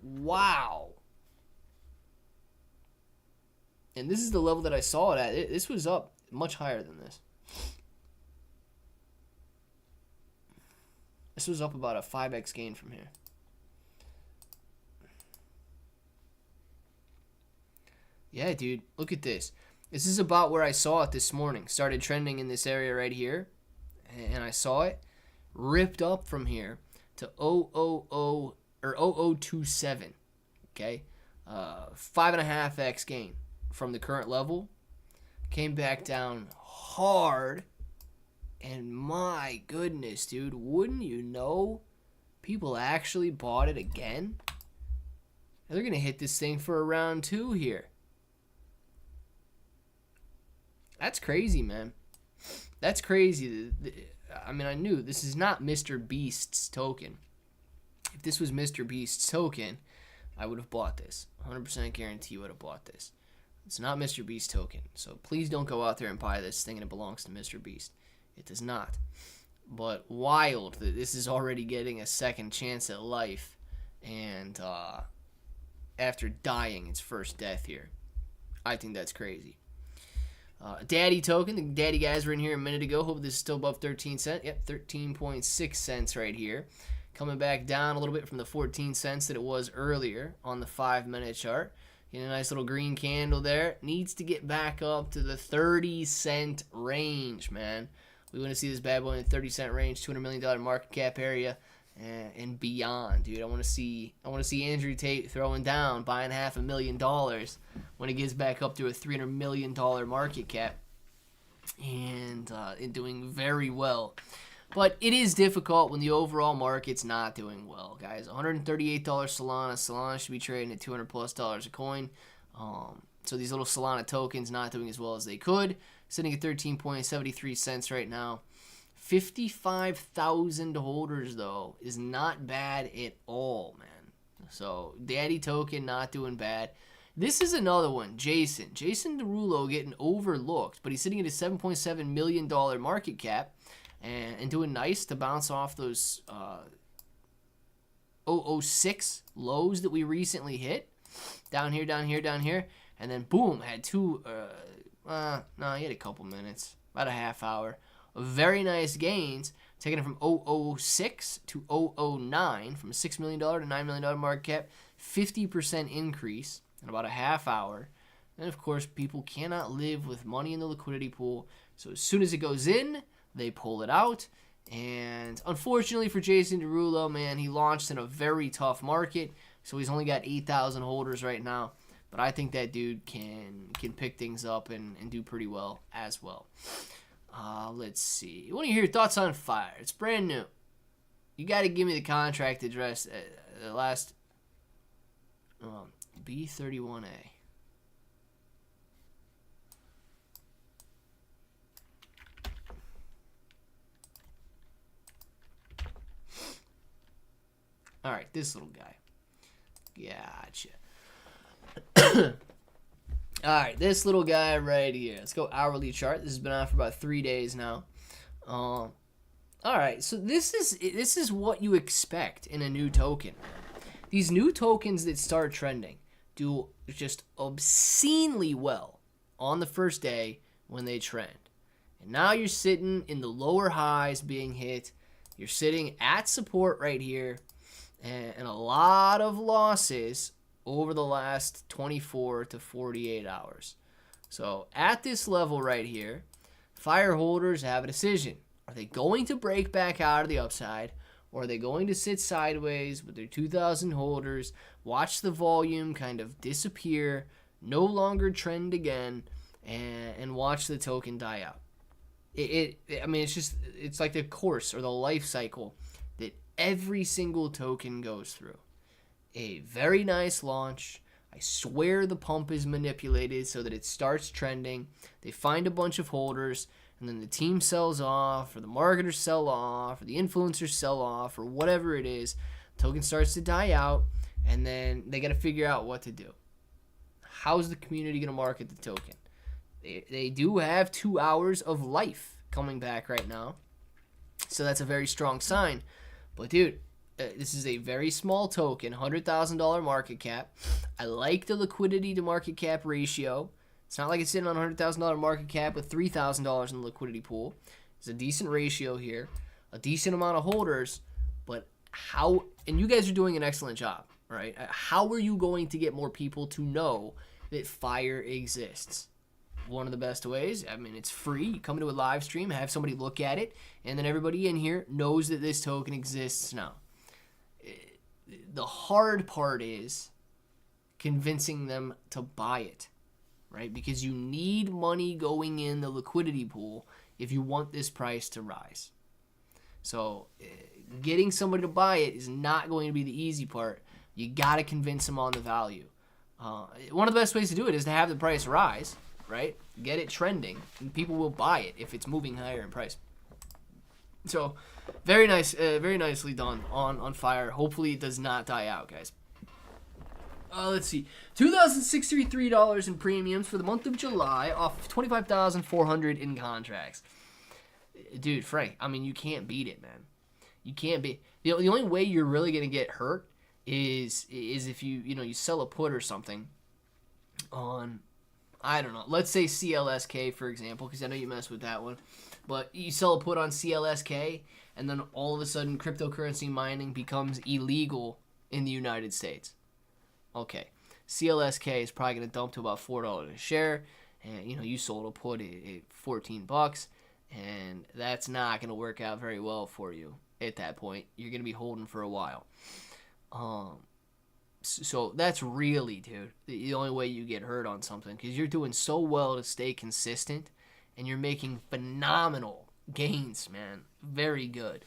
Wow. And this is the level that I saw it at. This was up much higher than this. This was up about a 5x gain from here. Yeah, dude, look at this. This is about where I saw it this morning. Started trending in this area right here, and I saw it ripped up from here to 0027. Okay, 5.5x gain from the current level. Came back down hard, and my goodness, dude, wouldn't you know, people actually bought it again. And they're gonna hit this thing for a round 2 here. That's crazy, man. That's crazy. I mean, I knew this is not Mr. Beast's token. If this was Mr. Beast's token, I would have bought this. 100% guarantee you would have bought this. It's not Mr. Beast's token. So please don't go out there and buy this thinking it belongs to Mr. Beast. It does not. But wild that this is already getting a second chance at life. And after dying its first death here. I think that's crazy. Daddy token, the daddy guys were in here a minute ago. Hope this is still above 13 cents. Yep, 13.6 cents right here. Coming back down a little bit from the 14 cents that it was earlier on the 5-minute chart. Getting a nice little green candle there. Needs to get back up to the 30-cent range, man. We want to see this bad boy in the 30-cent range, $200 million market cap area, and beyond, dude. I want to see Andrew Tate throwing down, buying $500,000 when it gets back up to a $300 million market cap, and doing very well. But it is difficult when the overall market's not doing well, guys. $138 Solana. Solana should be trading at $200+ a coin. So these little Solana tokens not doing as well as they could. Sitting at 13.73 cents right now. 55,000 holders, though, is not bad at all, man. So, Daddy token not doing bad. This is another one, Jason. Jason Derulo getting overlooked, but he's sitting at a $7.7 million market cap and doing nice to bounce off those 006 lows that we recently hit. Down here, down here, down here. And then, boom, had two, no, he had a couple minutes, about a half hour. Very nice gains, taking it from 006 to 009, from a $6 million to $9 million market cap, 50% increase in about a half hour. And of course, people cannot live with money in the liquidity pool, so as soon as it goes in, they pull it out. And unfortunately for Jason Derulo, man, he launched in a very tough market, so he's only got 8,000 holders right now. But I think that dude can pick things up and do pretty well as well. Let's see. I want to hear your thoughts on Fire. It's brand new. You got to give me the contract address. The last B31A. All right, this little guy. Gotcha. All right, this little guy right here. Let's go hourly chart. This has been on for about 3 days now. All right, so this is what you expect in a new token. These new tokens that start trending do just obscenely well on the first day when they trend. And now you're sitting in the lower highs being hit. You're sitting at support right here, and a lot of losses over the last 24 to 48 hours. So at this level right here, Fire holders have a decision. Are they going to break back out of the upside, or are they going to sit sideways with their 2,000 holders, watch the volume kind of disappear, no longer trend again, and watch the token die out? I mean, it's like the course or the life cycle that every single token goes through. A very nice launch. I swear the pump is manipulated so that it starts trending. They find a bunch of holders, and then the team sells off, or the marketers sell off, or the influencers sell off, or whatever it is. The token starts to die out, and then they got to figure out what to do. How's the community going to market the token? They do have 2 hours of life coming back right now, so that's a very strong sign. But dude, this is a very small token, $100,000 market cap. I like the liquidity to market cap ratio. It's not like it's sitting on a $100,000 market cap with $3,000 in the liquidity pool. It's a decent ratio here, a decent amount of holders, but how, and you guys are doing an excellent job, right? How are you going to get more people to know that FIRE exists? One of the best ways, I mean, it's free. You come to a live stream, have somebody look at it, and then everybody in here knows that this token exists now. The hard part is convincing them to buy it, right? Because you need money going in the liquidity pool if you want this price to rise. So getting somebody to buy it is not going to be the easy part. You got to convince them on the value. One of the best ways to do it is to have the price rise, right? Get it trending, and people will buy it if it's moving higher in price. So very nice, very nicely done on FIRE. Hopefully it does not die out, guys. Let's see, $2,063 in premiums for the month of July off 25,400 in contracts. Dude, Frank, I mean, you can't beat it, man. You can't beat. The only way you're really gonna get hurt is if you sell a put or something on, I don't know, let's say CLSK, for example, because I know you mess with that one. But you sell a put on CLSK, and then all of a sudden cryptocurrency mining becomes illegal in the United States. Okay, CLSK is probably going to dump to about $4 a share, and you sold a put at $14, and that's not going to work out very well for you at that point. You're going to be holding for a while. So that's really, dude, the only way you get hurt on something, because you're doing so well to stay consistent, and you're making phenomenal gains, man. Very good.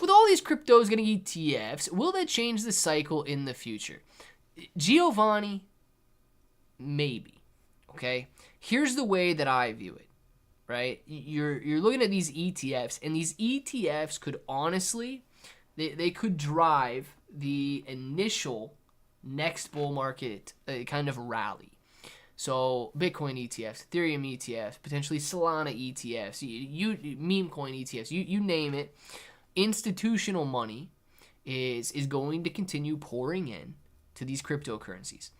With all these cryptos getting ETFs, will that change the cycle in the future? Giovanni, maybe. Okay? Here's the way that I view it, right? You're looking at these ETFs, and these ETFs could honestly, they could drive the initial next bull market kind of rally. So Bitcoin ETFs, Ethereum ETFs, potentially Solana ETFs, meme coin ETFs, you name it. Institutional money is going to continue pouring in to these cryptocurrencies.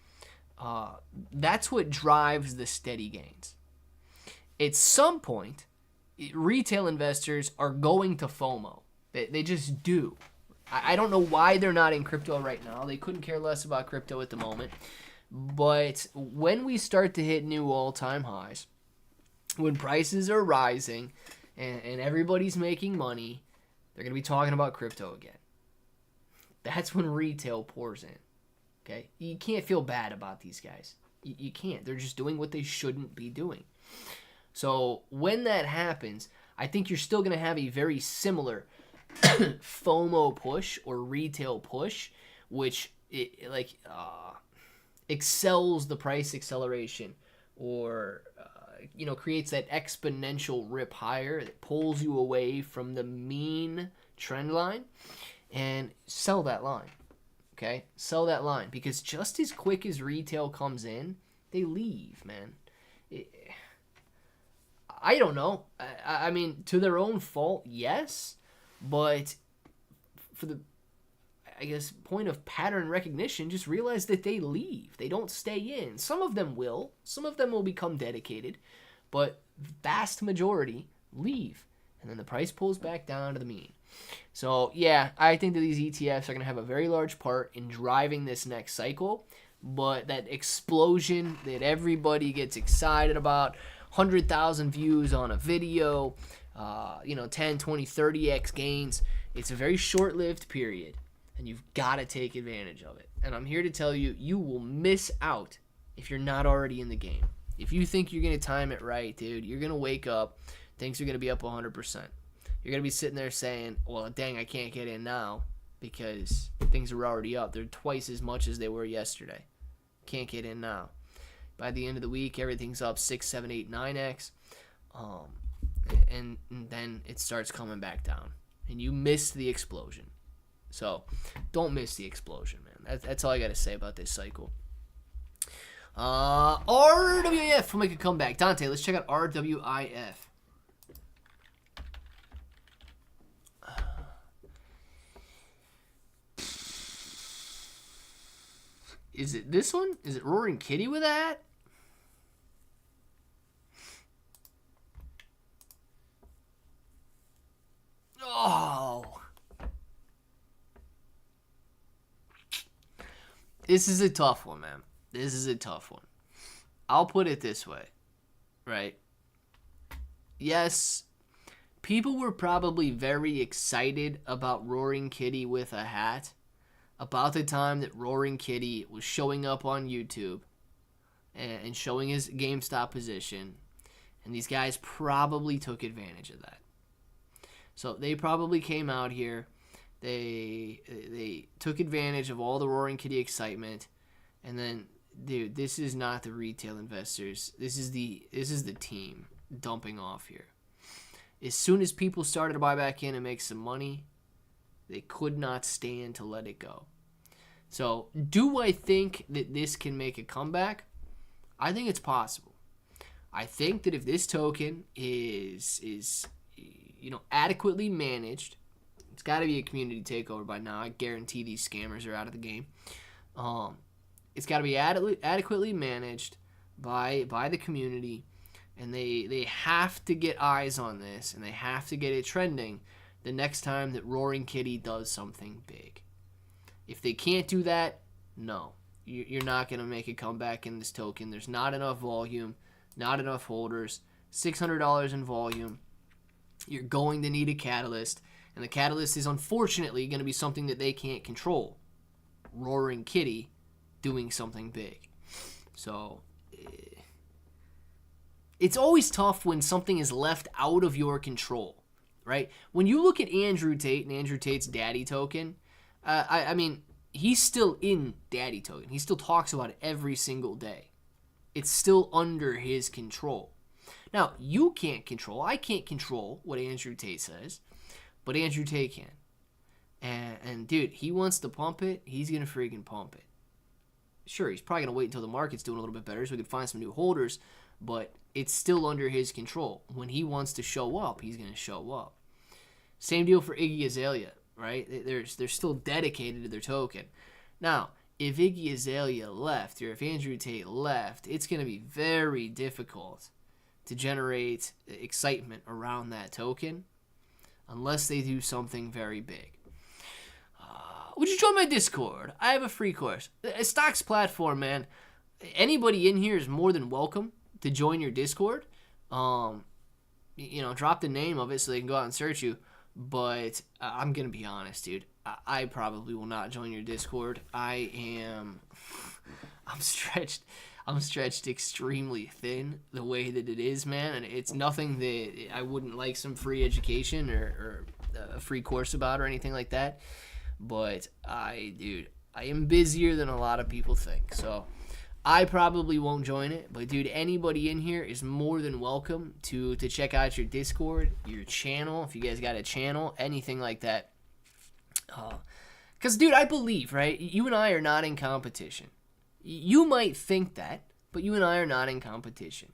That's what drives the steady gains. At some point, retail investors are going to FOMO. They just do. I don't know why they're not in crypto right now. They couldn't care less about crypto at the moment. But when we start to hit new all-time highs, when prices are rising and everybody's making money, they're going to be talking about crypto again. That's when retail pours in. Okay? You can't feel bad about these guys. You can't. They're just doing what they shouldn't be doing. So when that happens, I think you're still going to have a very similar FOMO push or retail push, which excels the price acceleration, or creates that exponential rip higher that pulls you away from the mean trend line, and sell that line. Okay, sell that line, because just as quick as retail comes in, they leave, man. I don't know. I mean, to their own fault, yes, but for the, I guess, point of pattern recognition, just realize that they leave. They don't stay in. Some of them will. Some of them will become dedicated, but vast majority leave, and then the price pulls back down to the mean. So yeah, I think that these ETFs are going to have a very large part in driving this next cycle, but that explosion that everybody gets excited about, 100,000 views on a video, 10, 20, 30x gains, it's a very short-lived period, and you've got to take advantage of it. And I'm here to tell you, you will miss out if you're not already in the game. If you think you're going to time it right, dude, you're going to wake up, things are going to be up 100%. You're going to be sitting there saying, well, dang, I can't get in now because things are already up. They're twice as much as they were yesterday. Can't get in now. By the end of the week, everything's up 6, 7, 8, 9x. And then it starts coming back down. And you miss the explosion. So don't miss the explosion, man. That's all I got to say about this cycle. RWIF will make a comeback. Dante, let's check out RWIF. Is it this one? Is it Roaring Kitty with that? This is a tough one, man. This is a tough one. I'll put it this way, right? Yes, people were probably very excited about Roaring Kitty with a hat about the time that Roaring Kitty was showing up on YouTube and showing his GameStop position. And these guys probably took advantage of that. So they probably came out here. They took advantage of all the Roaring Kitty excitement. And then, dude, this is not the retail investors. This is the team dumping off here. As soon as people started to buy back in and make some money, they could not stand to let it go. So, do I think that this can make a comeback? I think it's possible. I think that if this token is adequately managed, it's got to be a community takeover by now. I guarantee these scammers are out of the game. It's got to be adequately managed by the community, and they have to get eyes on this, and they have to get it trending the next time that Roaring Kitty does something big. If they can't do that, no. You're not going to make a comeback in this token. There's not enough volume, not enough holders, $600 in volume. You're going to need a catalyst, and the catalyst is unfortunately going to be something that they can't control. Roaring Kitty doing something big. So it's always tough when something is left out of your control, right? When you look at Andrew Tate and Andrew Tate's daddy token, I mean, he's still in daddy token. He still talks about it every single day. It's still under his control. Now, you can't control, I can't control what Andrew Tate says, but Andrew Tate can. And dude, he wants to pump it, he's going to freaking pump it. Sure, he's probably going to wait until the market's doing a little bit better so we can find some new holders, but it's still under his control. When he wants to show up, he's going to show up. Same deal for Iggy Azalea, right? They're still dedicated to their token. Now, if Iggy Azalea left, or if Andrew Tate left, it's going to be very difficult to generate excitement around that token unless they do something very big. Would you join my Discord? I have a free course. A stocks platform, man. Anybody in here is more than welcome to join your Discord. Drop the name of it so they can go out and search you. But I'm going to be honest, dude. I probably will not join your Discord. I'm stretched extremely thin the way that it is, man. And it's nothing that I wouldn't like some free education or a free course about or anything like that. But I am busier than a lot of people think. So I probably won't join it. But dude, anybody in here is more than welcome to check out your Discord, your channel, if you guys got a channel, anything like that. Because, dude, I believe, right? You and I are not in competition. You might think that, but you and I are not in competition.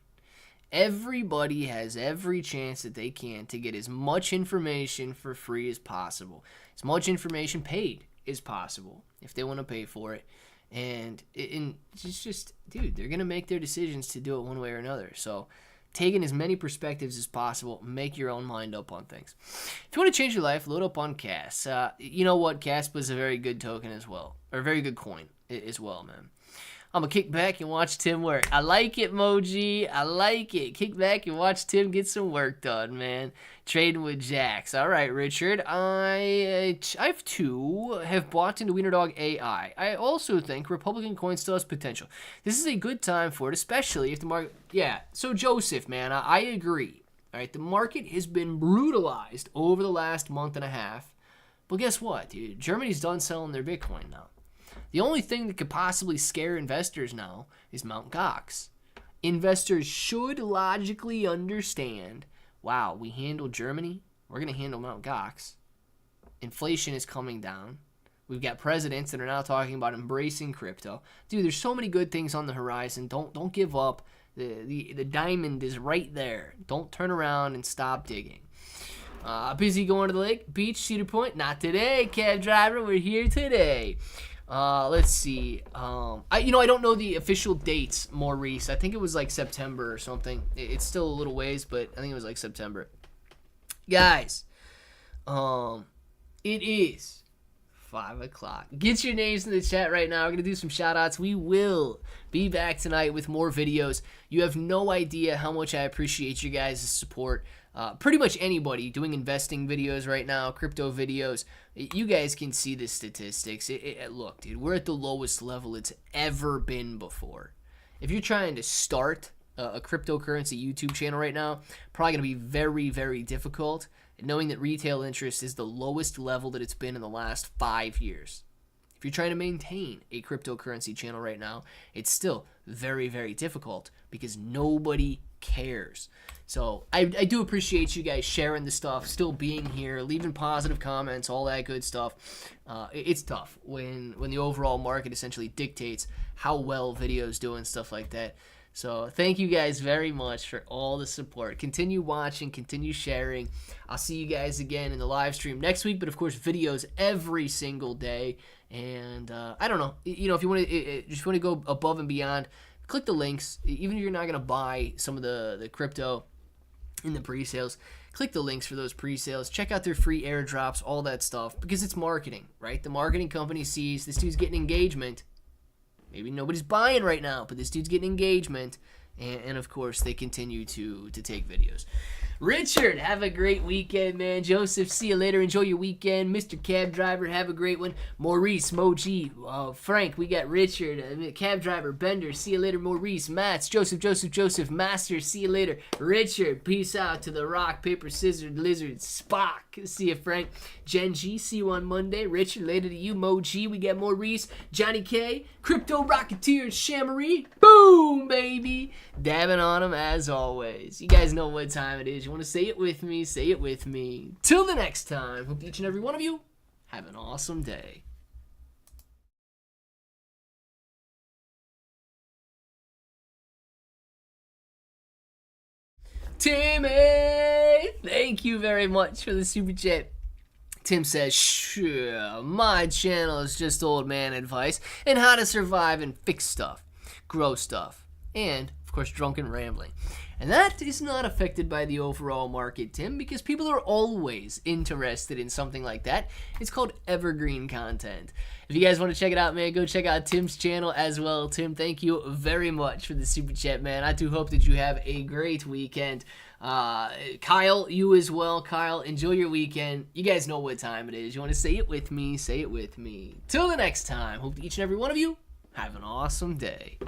Everybody has every chance that they can to get as much information for free as possible. As much information paid as possible if they want to pay for it. And it's just, dude, they're going to make their decisions to do it one way or another. So taking as many perspectives as possible, make your own mind up on things. If you want to change your life, load up on Cas. You know what? Casp is a very good token as well. Or a very good coin as well, man. I'm going to kick back and watch Tim work. I like it, Moji. I like it. Kick back and watch Tim get some work done, man. Trading with Jax. All right, Richard. I have bought into WienerDog AI. I also think Republican coin still has potential. This is a good time for it, especially if the market... Yeah, so Joseph, man, I agree. All right, the market has been brutalized over the last month and a half. But guess what, dude? Germany's done selling their Bitcoin now. The only thing that could possibly scare investors now is Mt. Gox. Investors should logically understand, wow, we handled Germany, we're going to handle Mt. Gox. Inflation is coming down. We've got presidents that are now talking about embracing crypto. Dude, there's so many good things on the horizon. Don't give up. The diamond is right there. Don't turn around and stop digging. Busy going to the lake, beach, Cedar Point? Not today, cab driver. We're here today. Let's see. I don't know the official dates, Maurice. I think it was like September or something. It's still a little ways, but I think it was like September. Guys, it is 5 o'clock. Get your names in the chat right now. We're going to do some shout outs. We will be back tonight with more videos. You have no idea how much I appreciate you guys' support. Pretty much anybody doing investing videos right now, crypto videos, you guys can see the statistics. Look, dude, we're at the lowest level it's ever been before. If you're trying to start a cryptocurrency YouTube channel right now, probably going to be very, very difficult, knowing that retail interest is the lowest level that it's been in the last 5 years. If you're trying to maintain a cryptocurrency channel right now, it's still very, very difficult because nobody cares. So I do appreciate you guys sharing the stuff, still being here, leaving positive comments, all that good stuff. It's tough when the overall market essentially dictates how well videos do and stuff like that. So thank you guys very much for all the support. Continue watching, continue sharing. I'll see you guys again in the live stream next week, but of course videos every single day. And I don't know, if you want to go above and beyond, click the links. Even if you're not going to buy some of the crypto in the pre-sales, click the links for those pre-sales. Check out their free airdrops, all that stuff, because it's marketing, right? The marketing company sees this dude's getting engagement. Maybe nobody's buying right now, but this dude's getting engagement. And of course, they continue to take videos. Richard, have a great weekend, man. Joseph, see you later. Enjoy your weekend. Mr. Cab Driver, have a great one. Maurice, Moji, Frank, we got Richard. Cab Driver, Bender, see you later. Maurice, Mats, Joseph, Master, see you later. Richard, peace out to the Rock, Paper, Scissors, Lizard, Spock. See you, Frank. Jen G, see you on Monday. Richard, later to you. Moji, we got Maurice, Johnny K, Crypto Rocketeer, Shamarie. Boom, baby. Dabbing on them as always. You guys know what time it is. You want to say it with me? Say it with me. Till the next time, hope each and every one of you have an awesome day. Timmy, thank you very much for the super chat. Tim says, sure, my channel is just old man advice and how to survive and fix stuff, grow stuff, and of course drunken rambling. And that is not affected by the overall market, Tim, because people are always interested in something like that. It's called evergreen content. If you guys want to check it out, man, go check out Tim's channel as well. Tim, thank you very much for the super chat, man. I do hope that you have a great weekend. Kyle, you as well. Kyle, enjoy your weekend. You guys know what time it is. You want to say it with me? Say it with me. Till the next time, hope each and every one of you have an awesome day.